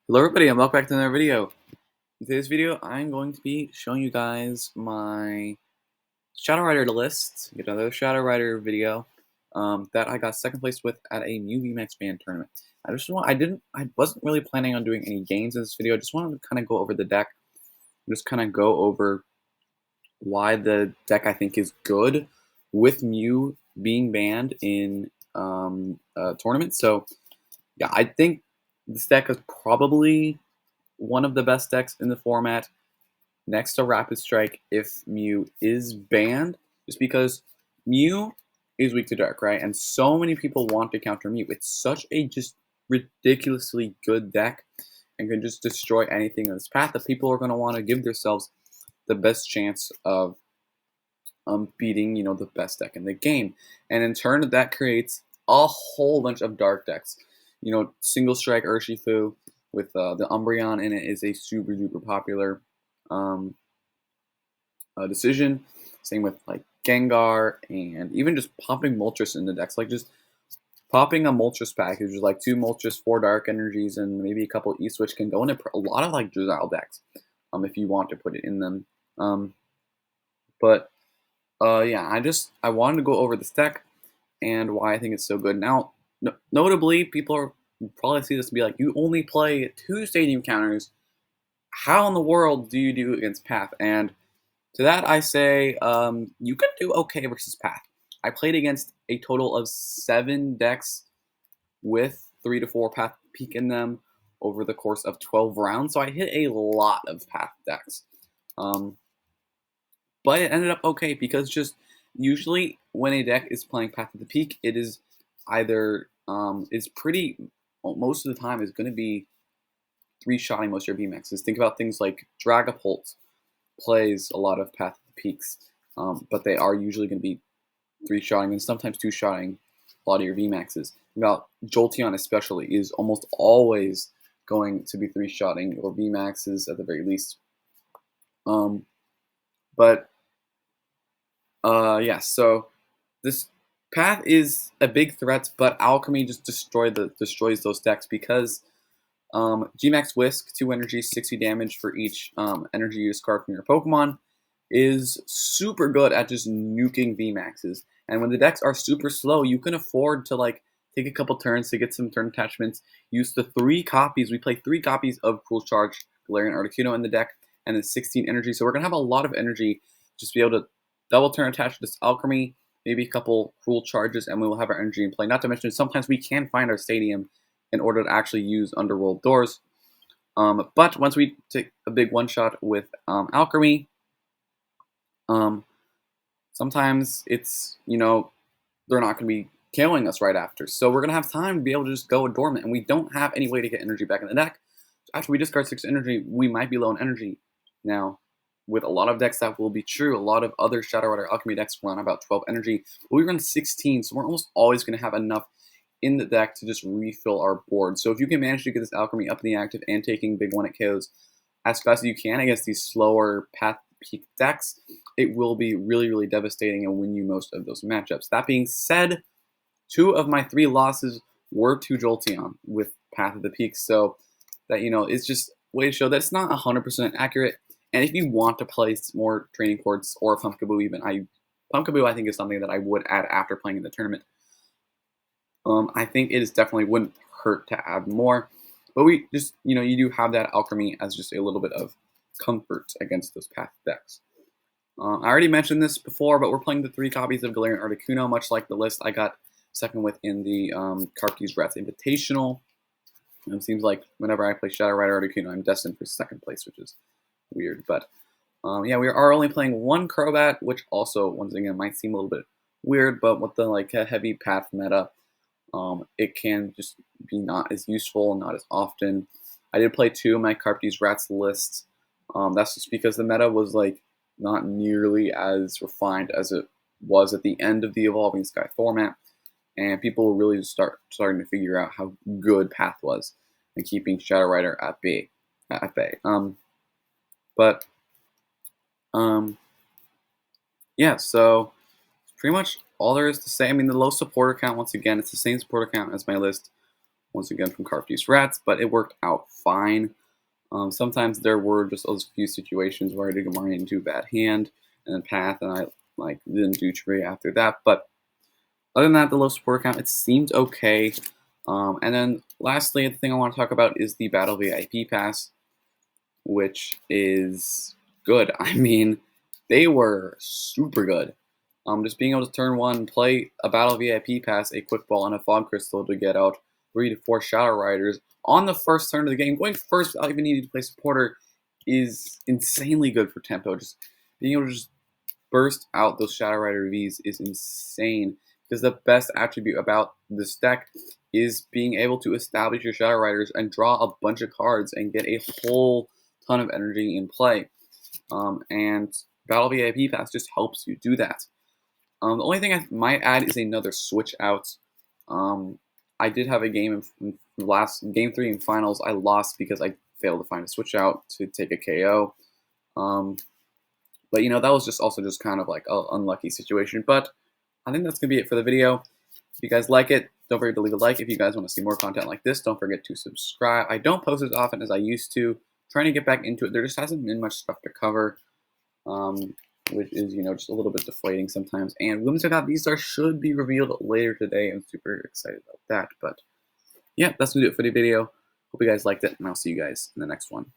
Hello everybody and welcome back to another video. In today's video, I'm going to be showing you guys my Shadow Rider list, another Shadow Rider video that I got second place with at a Mew VMAX Banned Tournament. I wasn't really planning on doing any games in this video. I just wanted to kind of go over the deck, just kind of go over why the deck I think is good with Mew being banned in a tournament. So yeah, I think this deck is probably one of the best decks in the format next to Rapid Strike if Mew is banned, just because Mew is weak to Dark, right? And so many people want to counter Mew. It's such a just ridiculously good deck and can just destroy anything in its path that people are going to want to give themselves the best chance of beating, the best deck in the game. And in turn, that creates a whole bunch of Dark decks. Single Strike Urshifu with the Umbreon in it is a super duper popular um, decision. Same with like Gengar and even just popping Moltres in the decks. Like just popping a Moltres pack is just like two Moltres, four Dark Energies, and maybe a couple E-Switch can go into a lot of like Drizzile decks if you want to put it in them. But yeah, I wanted to go over this deck and why I think it's so good. Now, notably, people are probably see this and be like, you only play two stadium counters. How in the world do you do against Path? And to that, I say you can do okay versus Path. I played against a total of 7 decks with 3 to 4 Path peak in them over the course of 12 rounds, so I hit a lot of Path decks. But it ended up okay because just usually when a deck is playing Path of the Peak, it is either is pretty most of the time is going to be 3-shotting most of your VMAXs. Think about things like Dragapult plays a lot of Path of the Peaks, but they are usually going to be 3-shotting and sometimes 2-shotting a lot of your VMAXs. About Jolteon especially is almost always going to be 3-shotting or VMAXs at the very least. But yeah, so this Path is a big threat, but Alchemy just destroys those decks because Gmax Whisk, 2 energy, 60 damage for each energy you discard from your Pokemon, is super good at just nuking VMAXs. And when the decks are super slow, you can afford to like take a couple turns to get some turn attachments. Use the 3 copies. We play 3 copies of Cruel Charge, Galarian Articuno in the deck, and then 16 energy. So we're gonna have a lot of energy just to be able to double turn attach this Alchemy, maybe a couple Cruel Charges, and we will have our energy in play. Not to mention, sometimes we can find our stadium in order to actually use Underworld Doors. But once we take a big one-shot with Alchemy, sometimes it's, they're not going to be killing us right after. So we're going to have time to be able to just go dormant, and we don't have any way to get energy back in the deck. So after we discard 6 energy, we might be low on energy. Now, with a lot of decks, that will be true. A lot of other Shadow Rider Alchemy decks run about 12 energy, but we run 16, so we're almost always going to have enough in the deck to just refill our board. So if you can manage to get this Alchemy up in the active and taking big one-hit KOs as fast as you can against these slower Path Peak decks, it will be really, really devastating and win you most of those matchups. That being said, 2 of my 3 losses were to Jolteon with Path of the Peak, so that, it's just a way to show that it's not 100% accurate. And if you want to place more training courts or Pumpkaboo even, Pumpkaboo I think is something that I would add after playing in the tournament. I think it is definitely wouldn't hurt to add more, but we just, you do have that Alchemy as just a little bit of comfort against those Path decks. I already mentioned this before, but we're playing the 3 copies of Galarian Articuno, much like the list I got second with in the Karki's Rats Invitational. And it seems like whenever I play Shadow Rider Articuno, I'm destined for second place, which is weird. But yeah, we are only playing 1 Crobat, which also, once again, might seem a little bit weird, but with the like heavy Path meta, it can just be not as useful, not as often. I did play 2 of my Karki's Rats lists. That's just because the meta was like not nearly as refined as it was at the end of the Evolving Sky format, and people were really starting to figure out how good Path was and keeping Shadow Rider at bay. But yeah, so pretty much all there is to say. I mean, the low supporter count, once again, it's the same supporter count as my list once again from Carfuse Rats, but it worked out fine. Sometimes there were just those few situations where I did get Mario into a bad hand and then path, and I didn't do too great after that. But other than that, the low support account, it seemed okay. And then lastly, the thing I want to talk about is the Battle VIP Pass, which is good. I mean, they were super good. Just being able to turn one, play a Battle VIP Pass, a Quick Ball, and a Fog Crystal to get out 3 to 4 Shadow Riders on the first turn of the game, going first without even needing to play supporter, is insanely good for tempo. Just being able to just burst out those Shadow Rider Vs is insane, because the best attribute about this deck is being able to establish your Shadow Riders and draw a bunch of cards and get a whole ton of energy in play. And Battle VIP Pass just helps you do that. The only thing I might add is another switch out. I did have a game in last game 3 in finals. I lost because I failed to find a switch out to take a KO. But that was just kind of like an unlucky situation. But I think that's gonna be it for the video. If you guys like it, don't forget to leave a like. If you guys want to see more content like this, don't forget to subscribe. I don't post as often as I used to. Trying to get back into it. There just hasn't been much stuff to cover, which is just a little bit deflating sometimes. And Women's Cup V-Star should be revealed later today. I'm super excited about that. But yeah, that's gonna do it for the video. Hope you guys liked it, and I'll see you guys in the next one.